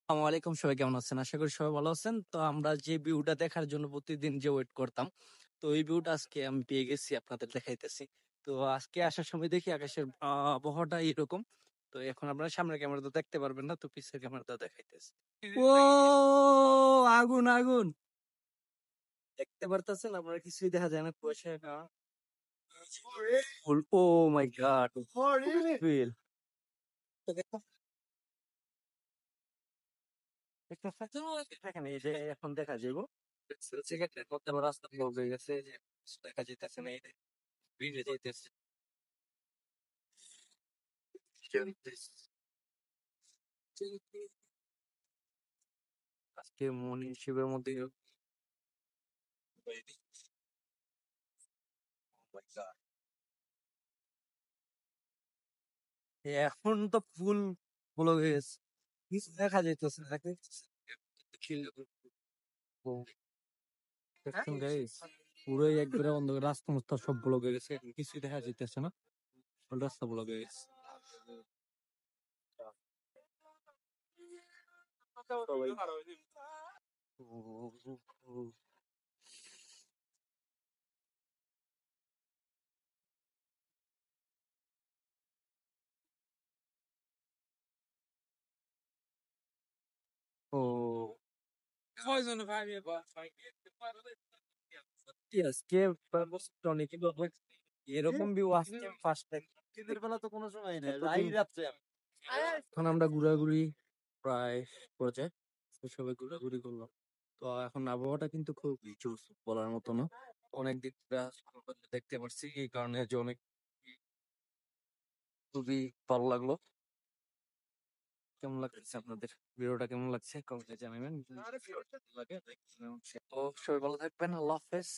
আসসালামু আলাইকুম, সবাই কেমন আছেন? আশা করি সবাই ভালো আছেন। তো আমরা যে ভিউটা দেখার জন্য প্রতিদিন যে ওয়েট করতাম, তো এই ভিউটা আজকে আমি পেয়ে গেছি, আপনাদের দেখাইতেছি। তো আজকে আসার সময় দেখি আকাশের আবহাওয়াটা এরকম। তো এখন আপনারা সামনের ক্যামেরাতে দেখতে পারবেন না, তো পিছের ক্যামেরাতে দেখাইতেছি। ও আগুন আগুন দেখতে পারতেছেন আপনারা? কিছুই দেখা যায় না, কুয়াশার কারণে। ও মাই গড, ফিল এখানে এই যে এখন দেখা যাবো সিগারেটের মধ্যে আমার রাস্তা ব্লক হয়ে গেছে, এই যে দেখা যাইতেছে না, এই যে ভিড়ে যাইতেছে। আজকে মর্নিং শিপের মধ্যে এখন তো ফুল ব্লক হয়ে গেছে, কিছু দেখা যাইতেছে না, দেখা যাইতেছে। দেখছেন guys? পুরোই একবারে অন্ধকার, রাস্তা মাস্তা সব ব্লক হয়ে গেছে, এখন কিছুই দেখা যাইতেছে না, সব রাস্তা ব্লক হয়ে গেছে। সবাই ও আজকে অনেক এরকম ভিউ আসছে ফার্স্ট টাইম। শীতের বেলা তো কোনো সময় নেই, এতদিন রাই রাত্রে। এখন আমরা ঘোরাঘুরি প্রায় পর্যায়ে, তো সবাই ঘোরাঘুরি করলাম। তো এখন আবহাওয়াটা কিন্তু খুব জোস, বলার মতো না। অনেক দিক থেকে দেখতে পারছি, এই কারণে যে অনেক খুবই ভালো লাগলো। কেমন লাগছে আপনাদের? ভিডিওটা কেমন লাগছে কমেন্টে জানাবেন। যদি ভিডিওটা ভালো লাগে, like, comment, share। তো সবাই ভালো থাকবেন, আল্লাহ হাফেজ।